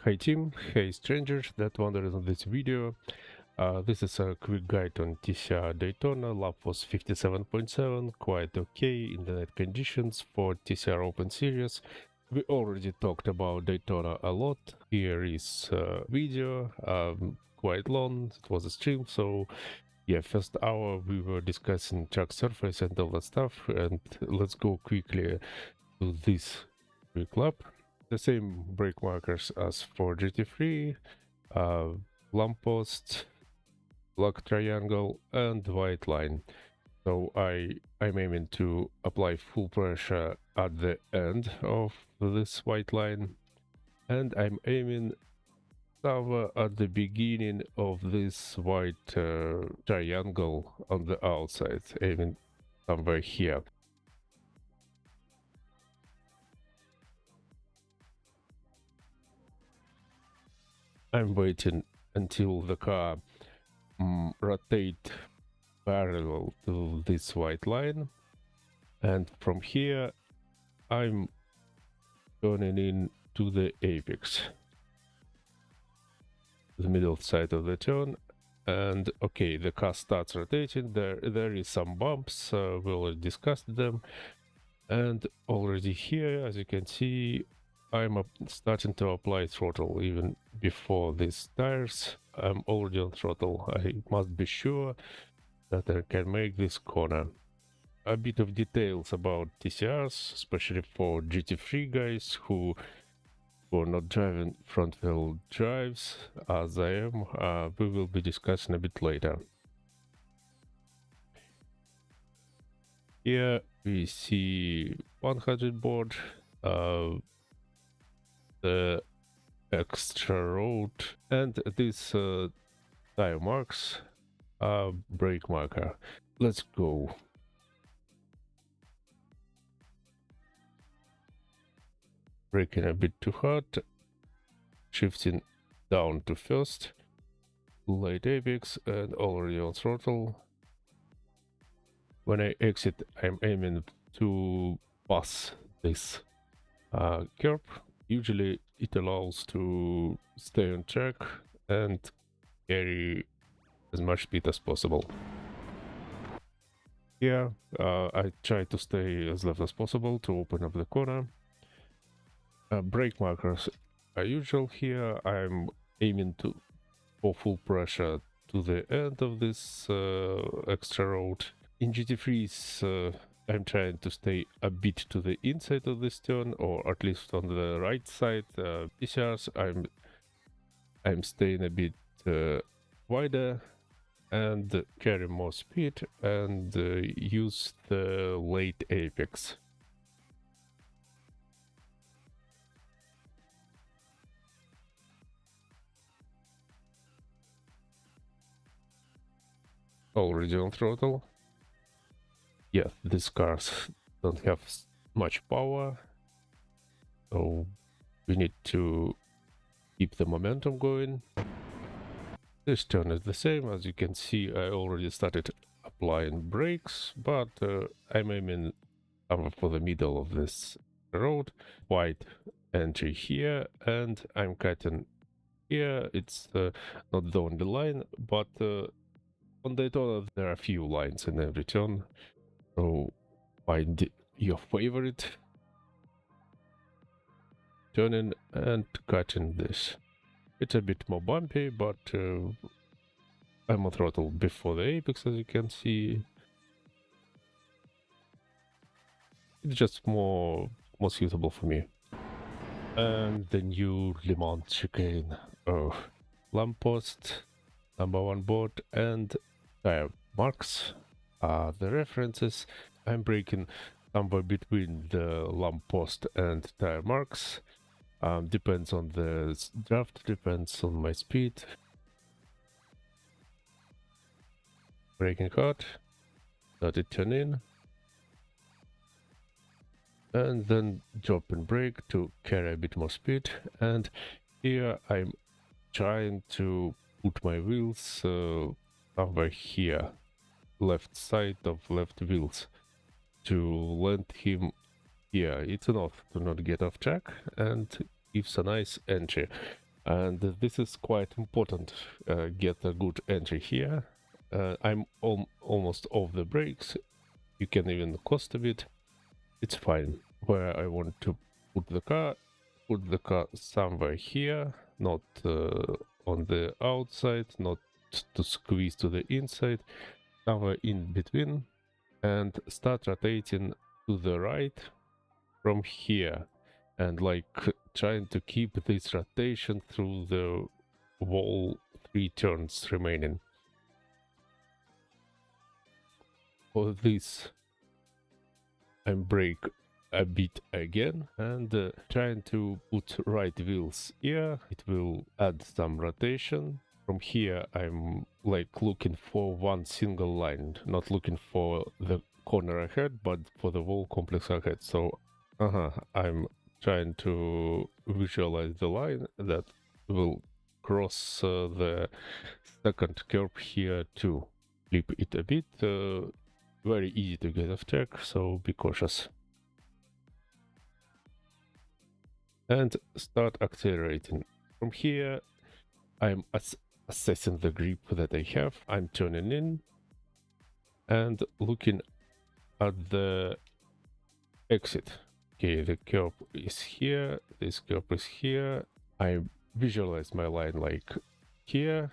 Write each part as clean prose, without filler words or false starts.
Hi team, hey strangers that wandered on this video. This is a quick guide on TCR Daytona. Lap was 57.7, quite okay in the night conditions for TCR Open Series. We already talked about Daytona a lot. Here is a video, quite long, it was a stream, so yeah, first hour we were discussing track surface and all that stuff, and let's go quickly to this quick lap. The same brake markers as for GT3, lamppost, black triangle, and white line. So I'm aiming to apply full pressure at the end of this white line, and I'm aiming somewhere at the beginning of this white triangle on the outside, aiming somewhere here. I'm waiting until the car rotate parallel to this white line, and from here I'm turning in to the apex, the middle side of the turn. And okay, the car starts rotating. There is some bumps, we already discussed them, and already here, as you can see, I'm starting to apply throttle even before these tires. I'm already on throttle. I must be sure that I can make this corner. A bit of details about TCRs, especially for GT3 guys who are not driving front wheel drives as I am, we will be discussing a bit later. Here we see 100 board, the extra road, and these tire marks are brake marker. Let's go. Braking a bit too hard, shifting down to first, late apex, and already on throttle. When I exit, I'm aiming to pass this curb. Usually it allows to stay on track and carry as much speed as possible. Here, I try to stay as left as possible to open up the corner. Brake markers are usual here. I'm aiming for full pressure to the end of this extra road. In GT3s, I'm trying to stay a bit to the inside of this turn, or at least on the right side. TCRs, I'm staying a bit wider and carry more speed and use the late apex. Already on throttle. Yeah, these cars don't have much power, so we need to keep the momentum going. This turn is the same. As you can see, I already started applying brakes, but I'm aiming for the middle of this road. White entry here, and I'm cutting here. It's not the only line, but on Daytona there are a few lines in every turn, so find your favorite. Turning and cutting this. It's a bit more bumpy, but I'm on throttle before the apex, as you can see. It's just more suitable for me. And the new Le Mans chicane. Oh, lamppost, #1 board, and tire marks are the references. I'm braking somewhere between the lamppost and tire marks. Depends on the draft, depends on my speed. Braking hard, let it turn in, and then drop and brake to carry a bit more speed. And here I'm trying to put my wheels somewhere here, left side of left wheels, to land him here. It's enough to not get off track and gives a nice entry. And this is quite important. Get a good entry here. I'm almost off the brakes. You can even coast a bit. It's fine. Where I want to put the car somewhere here, not on the outside, not to squeeze to the inside, somewhere in between, and start rotating to the right from here, and like trying to keep this rotation through the whole 3 turns remaining. For this, I brake a bit again and trying to put right wheels here. It will add some rotation. From here, I'm like looking for one single line, not looking for the corner ahead, but for the whole complex ahead. So, I'm trying to visualize the line that will cross the second curb here too. Flip it a bit. Very easy to get off track, so be cautious. And start accelerating. From here, I'm assessing the grip that I have. I'm turning in and looking at the exit. Okay, the curb is here, this curb is here. I visualize my line like here,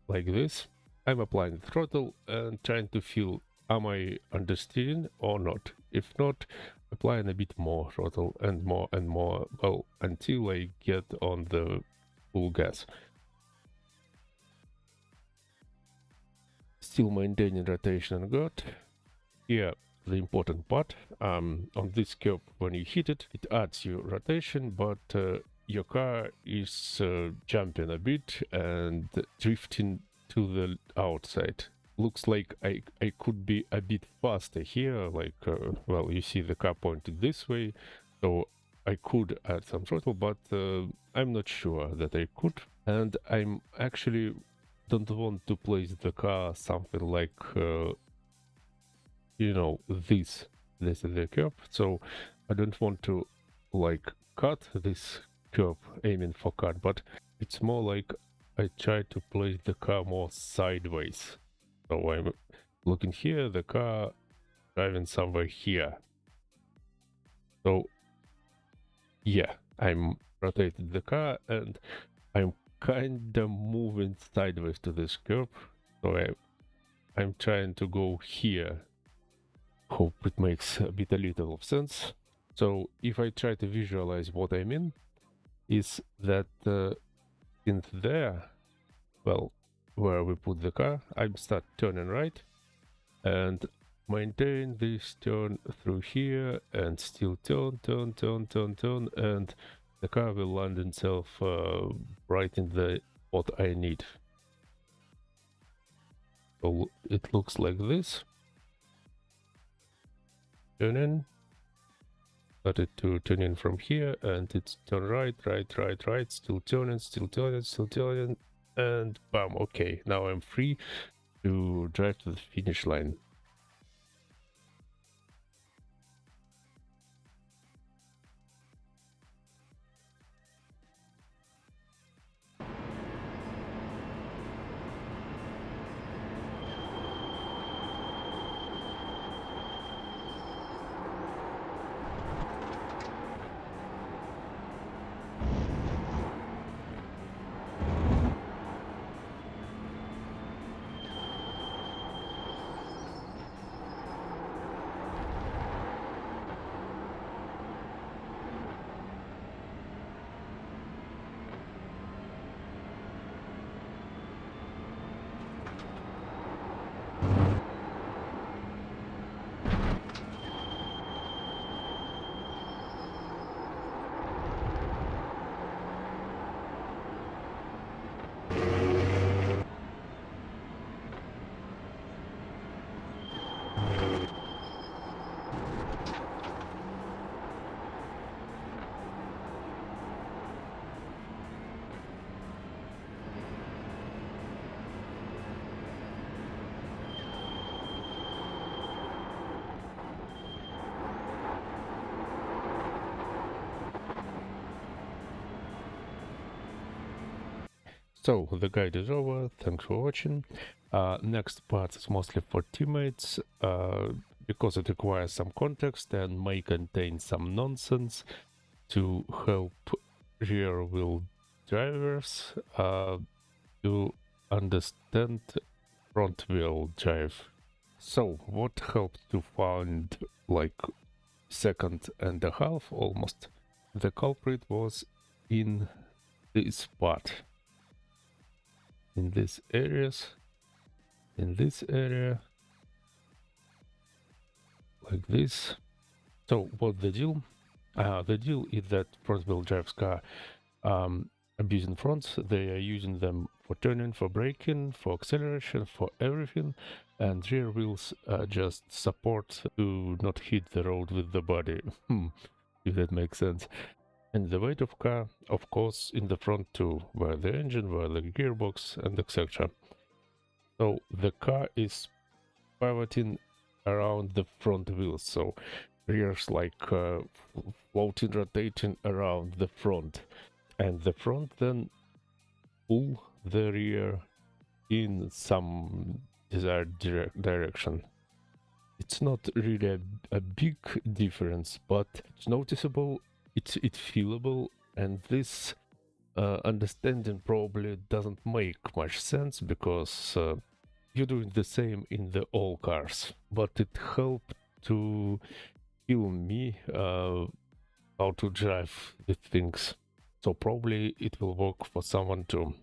like this. I'm applying the throttle and trying to feel, am I understeering or not? If not, applying a bit more throttle and more, well, until I get on the full gas. Still maintaining rotation and guard. Here, the important part, on this curve, when you hit it, it adds you rotation, but your car is jumping a bit and drifting to the outside. Looks like I could be a bit faster here, like, well, you see the car pointed this way, so I could add some throttle, but I'm not sure that I could. And I'm actually don't want to place the car something like, you know, this is the curb, so I don't want to like cut this curb aiming for cut, but it's more like I try to place the car more sideways. So I'm looking here, the car driving somewhere here. So yeah, I'm rotating the car and I'm kinda moving sideways to this curb. So I'm trying to go here. Hope it makes a little of sense. So if I try to visualize what I mean, is that in there, well, where we put the car, I start turning right and maintain this turn through here and still turn, and the car will land itself right in the what I need. So it looks like this. Turn in. Started to turn in from here, and it's turn right, still turning, and bam, okay, now I'm free to drive to the finish line. So the guide is over. Thanks for watching. Next part is mostly for teammates because it requires some context and may contain some nonsense to help rear wheel drivers to understand front wheel drive. So what helped to find like second and a half almost? The culprit was in this part, in these areas, in this area, like this. So what the deal? The deal is that front wheel drive car abusing fronts. They are using them for turning, for braking, for acceleration, for everything, and rear wheels just support to not hit the road with the body. If that makes sense. And the weight of car, of course, in the front too, where the engine, where the gearbox, and etc. So the car is pivoting around the front wheels, so rears like floating, rotating around the front, and the front then pull the rear in some desired direction. It's not really a big difference, but it's noticeable, it's feelable, and this understanding probably doesn't make much sense because you're doing the same in the all cars, but it helped to feel me how to drive the things. So probably it will work for someone too.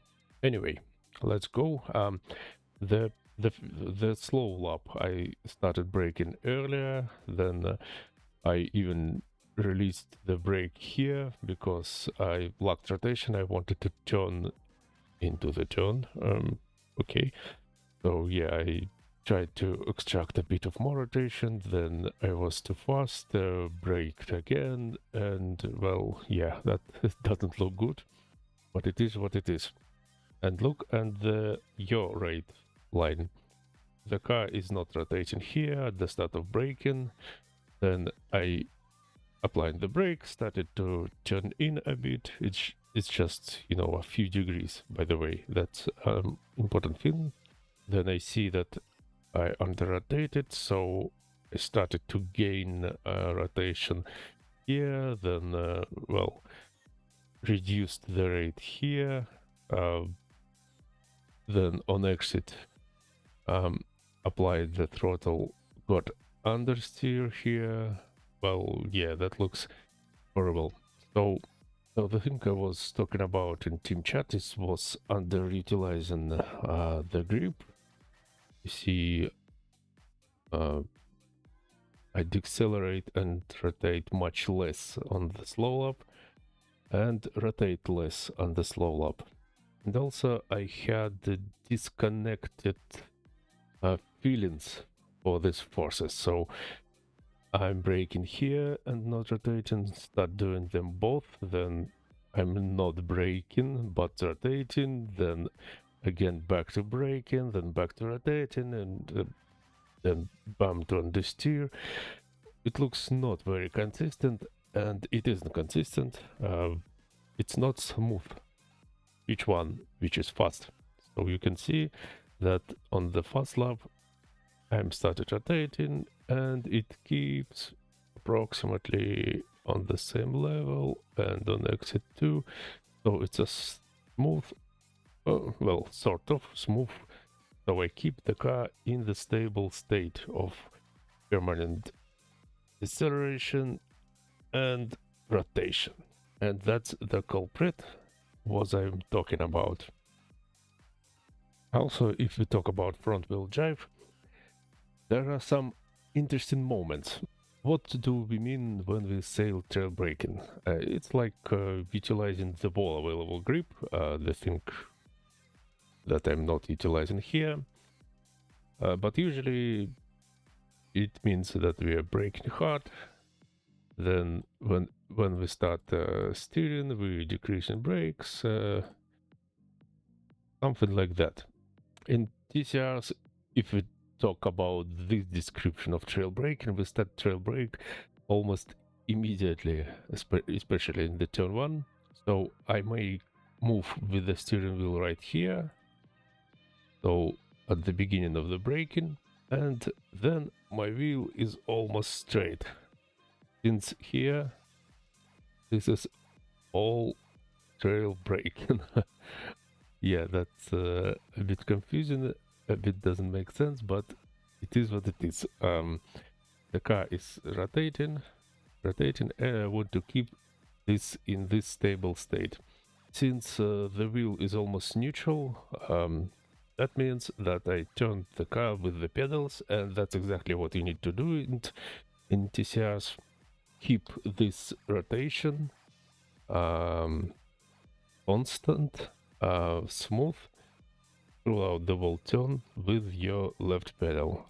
Anyway, let's go. The slow lap, I started braking earlier, then I even released the brake here because I blocked rotation. I wanted to turn into the turn. Okay, so yeah, I tried to extract a bit of more rotation, then I was too fast, braked again, and well, yeah, that doesn't look good, but it is what it is. And look at the yaw rate line. The car is not rotating here at the start of braking. Then I applied the brake, started to turn in a bit. It's just, you know, a few degrees, by the way. That's important thing. Then I see that I under-rotated, so I started to gain rotation here. Then, well, reduced the rate here. Then on exit, applied the throttle, got understeer here. Well, yeah, that looks horrible. So the thing I was talking about in team chat was underutilizing the grip. You see, I decelerate and rotate much less on the slow lap and rotate less on the slow lap. And also I had disconnected feelings for these forces. So I'm braking here and not rotating, start doing them both, then I'm not braking but rotating, then again back to braking, then back to rotating, and then bumped on the steer. It looks not very consistent, and it isn't consistent. It's not smooth, which is fast. So you can see that on the fast lap, I'm started rotating, and it keeps approximately on the same level, and on exit 2. So it's a smooth, well, sort of smooth. So I keep the car in the stable state of permanent deceleration and rotation. And that's the culprit what I'm talking about. Also, if we talk about front wheel drive, there are some interesting moments. What do we mean when we say trail braking? It's like utilizing the wall available grip, the thing that I'm not utilizing here. But usually it means that we are braking hard. Then when we start steering, we decreasing brakes, something like that. In TCRs, if we talk about this description of trail braking, we start trail brake almost immediately, especially in the turn 1. So I may move with the steering wheel right here, so at the beginning of the braking, and then my wheel is almost straight. Since here, this is all trail braking. Yeah, that's a bit confusing, a bit doesn't make sense, but it is what it is. The car is rotating, and I want to keep this in this stable state. Since the wheel is almost neutral, that means that I turned the car with the pedals, and that's exactly what you need to do in TCRs. Keep this rotation constant, smooth throughout the whole turn with your left pedal.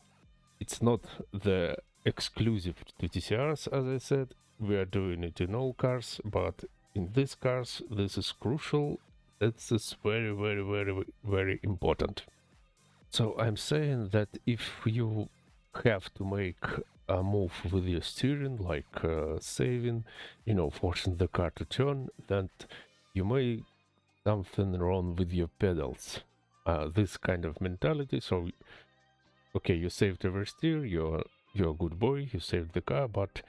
It's not the exclusive to TCRs, as I said. We are doing it in all cars, but in these cars, this is crucial. This is very, very, very, very important. So I'm saying that if you have to make a move with your steering, like saving, forcing the car to turn, then you may something wrong with your pedals. This kind of mentality. So, okay, you saved oversteer, you're a good boy, you saved the car, but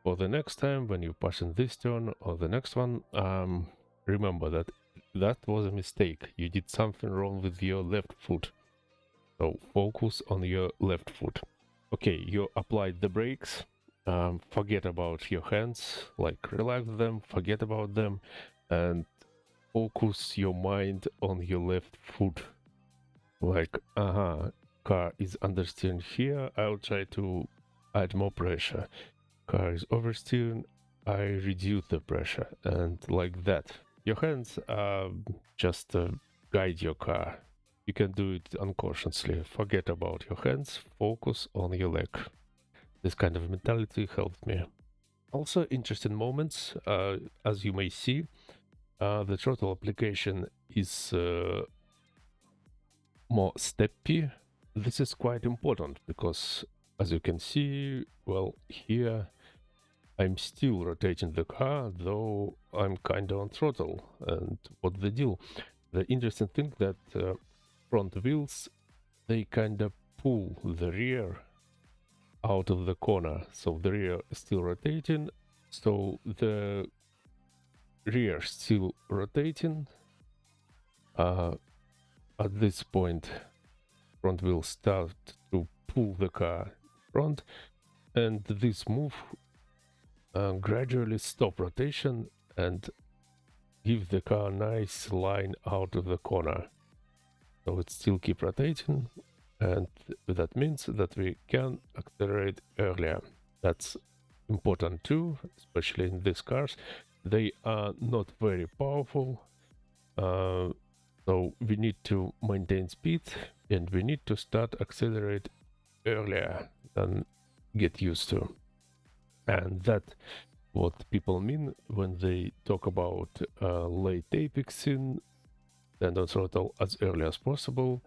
for the next time when you're passing this turn or the next one, remember that was a mistake. You did something wrong with your left foot. So focus on your left foot. Okay, you applied the brakes. Forget about your hands, like relax them, forget about them, and focus your mind on your left foot. Like, car is understeering here, I'll try to add more pressure. Car is oversteering, I reduce the pressure, and like that. Your hands just guide your car. You can do it unconsciously. Forget about your hands, focus on your leg. This kind of mentality helped me. Also, interesting moments, as you may see, the throttle application is more steppy. This is quite important because, as you can see, well, here I'm still rotating the car, though I'm kind of on throttle. And what's the deal? The interesting thing that front wheels, they kind of pull the rear out of the corner. So the rear is still rotating, so the rear still rotating. At this point, front wheel start to pull the car front, and this move gradually stop rotation and give the car a nice line out of the corner. So it still keep rotating, and that means that we can accelerate earlier. That's important too, especially in these cars. They are not very powerful, so we need to maintain speed, and we need to start accelerate earlier than get used to. And that's what people mean when they talk about late apexing and on throttle as early as possible.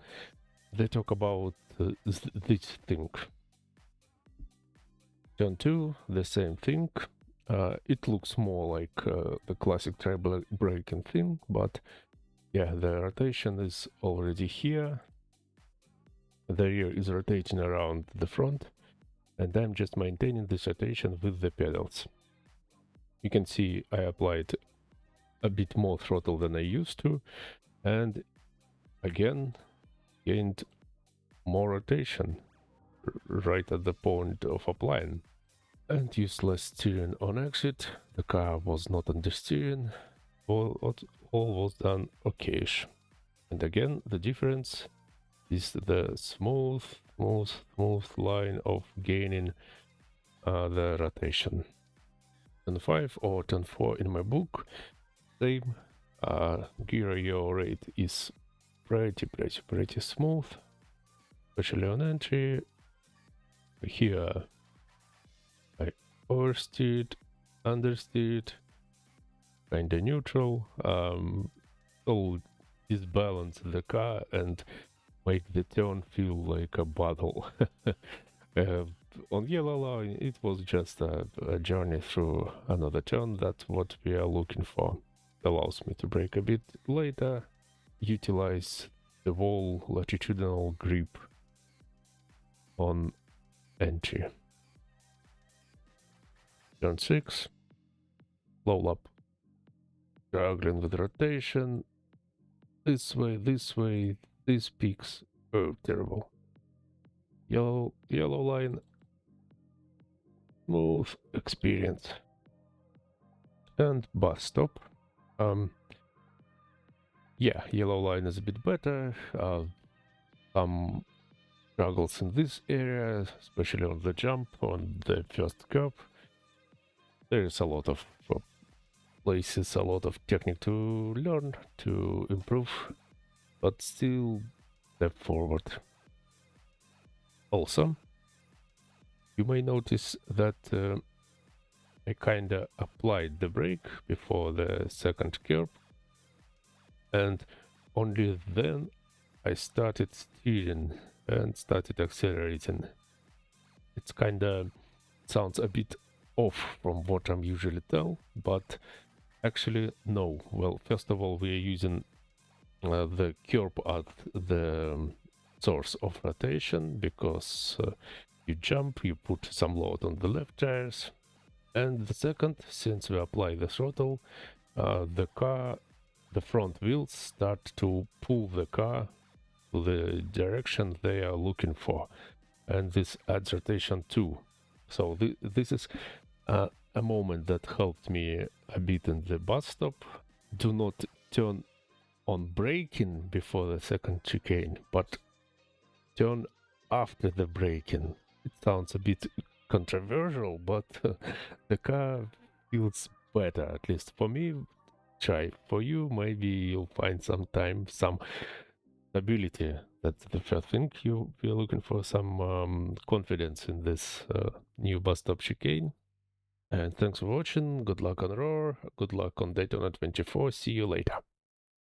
They talk about this thing. Turn 2, the same thing. It looks more like the classic braking thing, but yeah, the rotation is already here. The rear is rotating around the front, and I'm just maintaining this rotation with the pedals. You can see I applied a bit more throttle than I used to, and again gained more rotation right at the point of applying. And useless steering on exit. The car was not understeering. All was done okayish. And again, the difference is the smooth line of gaining the rotation. Turn 5 or turn 4 in my book, same. Gear yaw rate is pretty smooth, especially on entry. Here I oversteered, understeered, kinda neutral. So disbalance the car and make the turn feel like a battle. On yellow line, it was just a journey through another turn. That's what we are looking for. allows me to brake a bit later, utilize the wall latitudinal grip on entry. Turn 6, low up, struggling with rotation, this way, these peaks, oh, terrible. Yellow line, smooth experience. And bus stop. Yeah, yellow line is a bit better. Some struggles in this area, especially on the jump, on the first curb. There's a lot of places, a lot of technique to learn, to improve, but still step forward. Also, you may notice that I kinda applied the brake before the second curb, and only then I started steering and started accelerating. It's kinda sounds a bit off from what I'm usually tell, but actually no. Well, first of all, we are using the curb at the source of rotation, because you jump, you put some load on the left tires, and the second, since we apply the throttle, the front wheels start to pull the car to the direction they are looking for, and this adds rotation too. So this is a moment that helped me a bit in the bus stop. Do not turn on braking before the second chicane, but turn after the braking. It sounds a bit controversial, but the car feels better, at least for me. Try. For you, maybe you'll find some stability. That's the first thing you're looking for, some confidence in this new bus stop chicane. And thanks for watching. Good luck on Roar. Good luck on Daytona 24. See you later.